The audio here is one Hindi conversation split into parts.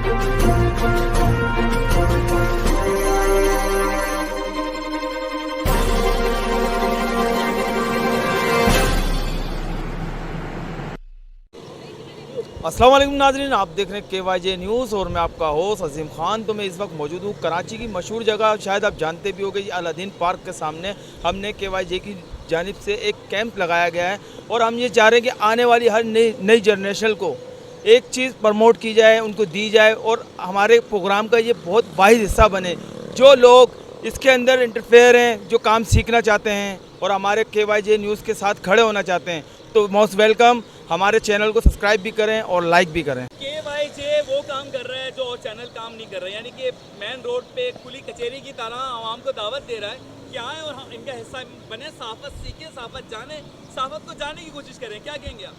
अस्सलाम वालेकुम नाज़रीन, आप देख रहे हैं KYJ न्यूज़ और मैं आपका होस्ट अजीम खान। तो मैं इस वक्त मौजूद हूँ कराची की मशहूर जगह, शायद आप जानते भी होंगे, अलादीन पार्क के सामने हमने KYJ की जानिब से एक कैंप लगाया गया है और हम ये चाह रहे हैं कि आने वाली हर नई जनरेशन को एक चीज़ प्रमोट की जाए, उनको दी जाए और हमारे प्रोग्राम का ये बहुत वाहिद हिस्सा बने। जो लोग इसके अंदर इंटरफेयर हैं, जो काम सीखना चाहते हैं और हमारे KYJ न्यूज़ के साथ खड़े होना चाहते हैं, तो मोस्ट वेलकम। हमारे चैनल को सब्सक्राइब भी करें और लाइक भी करें। KYJ वो काम कर रहा है जो और चैनल काम नहीं कर रहे, यानी कि मेन रोड पे खुली कचहरी की तरह आवाम को दावत दे रहा है कि आएँ और इनका हिस्सा बने, सहाफ़त सीखें, सहाफ़त जाने, सहाफ़त को जानने की कोशिश करें। क्या कहेंगे आप?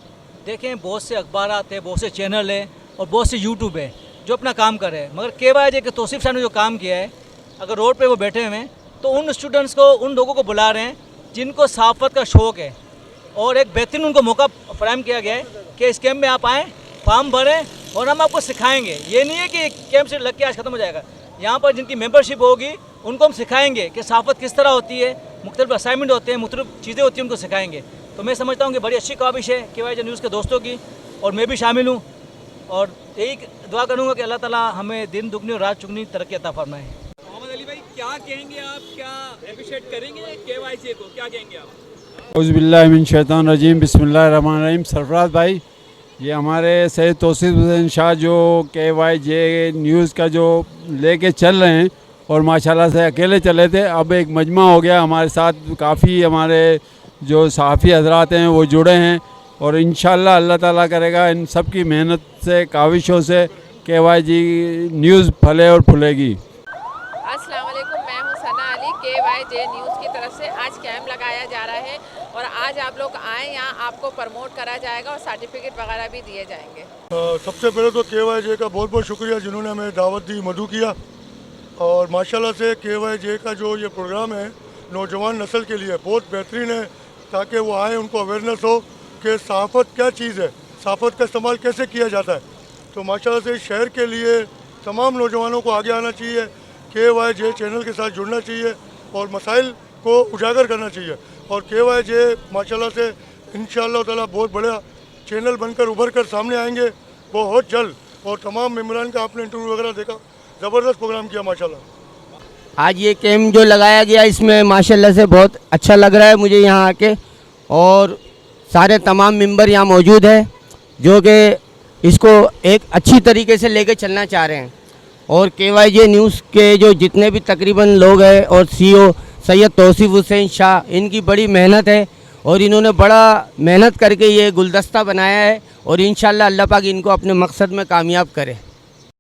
देखें, बहुत से अखबार आते हैं, बहुत से चैनल है और बहुत से यूट्यूब है जो अपना काम कर रहे हैं, मगर KYJ के तौसीफ साहब ने जो काम किया है, अगर रोड पे वो बैठे हुए हैं तो उन स्टूडेंट्स को, उन लोगों को बुला रहे हैं जिनको सहाफ़त का शौक़ है और एक बेहतरीन उनको मौका फराहम किया गया है कि इस कैंप में आप आएँ, फॉर्म भरें और हम आपको सिखाएंगे। ये नहीं है कि कैंप से लग के आज ख़त्म हो जाएगा। यहाँ पर जिनकी मेंबरशिप होगी उनको हम सिखाएंगे कि सहाफ़त किस तरह होती है, मुख्तलिफ असाइनमेंट होते हैं, मुख्तलिफ चीज़ें होती हैं, उनको सिखाएंगे। तो मैं समझता हूँ कि बड़ी अच्छी काविश है KYJ न्यूज़ के दोस्तों की और मैं भी शामिल हूँ और यही दुआ करूँगा कि अल्लाह ताला हमें दिन दुगनी और रात चुगनी तरक्की अता फरमाए। मोहम्मद अली भाई, क्या कहेंगे आप? क्या अप्रिशिएट करेंगे KYJ को? क्या कहेंगे आप? औज़ुबिल्लाहिमिनश्शैतानिर्रजीम, बिस्मिल्लाहिर्रहमानिर्रहीम। सरफराज भाई, ये हमारे सैयद तौसीफ हुसैन शाह जो KYJ न्यूज़ का जो लेके चल रहे हैं और माशाल्लाह से अकेले चले थे, अब एक मजमा हो गया। हमारे साथ काफ़ी हमारे जो सहाफ़ी हज़रात हैं वो जुड़े हैं और इंशाअल्लाह अल्लाह ताला करेगा इन सब की मेहनत से, काविशों से KYJ न्यूज़ फले और फूलेगी। अस्सलाम वालेकुम, मैं हूं सना अली। KYJ न्यूज़ की तरफ से आज कैंप लगाया जा रहा है और आज आप लोग आएँ, यहाँ आपको प्रमोट करा जाएगा और सर्टिफिकेट वगैरह भी दिए जाएंगे। सबसे पहले तो KYJ का बहुत बहुत शुक्रिया जिन्होंने हमें दावत दी, मदू किया। और माशाल्लाह से KYJ का जो ये प्रोग्राम है नौजवान नस्ल के लिए बहुत बेहतरीन है, ताकि वो आए, उनको अवेयरनेस हो कि सहाफ़त क्या चीज़ है, सहाफ़त का इस्तेमाल कैसे किया जाता है। तो माशाल्लाह से शहर के लिए तमाम नौजवानों को आगे आना चाहिए, KYJ चैनल के साथ जुड़ना चाहिए और मसाइल को उजागर करना चाहिए। और KYJ माशाल्लाह से इंशाअल्लाह ताला बहुत बड़ा चैनल बनकर उभर कर सामने आएंगे बहुत जल्द। और तमाम मेम्बरान का आपने इंटरव्यू वगैरह देखा, ज़बरदस्त प्रोग्राम किया माशाल्लाह। आज ये कैंप जो लगाया गया, इसमें माशाल्लाह से बहुत अच्छा लग रहा है मुझे यहाँ आके, और सारे तमाम मेंबर यहाँ मौजूद हैं जो कि इसको एक अच्छी तरीके से लेके चलना चाह रहे हैं। और KYJ न्यूज़ के जो जितने भी तकरीबन लोग हैं और CEO सैयद तौसीफ हुसैन शाह, इनकी बड़ी मेहनत है और इन्होंने बड़ा मेहनत करके ये गुलदस्ता बनाया है और इंशाअल्लाह अल्लाह पाक इनको अपने मकसद में कामयाब करे।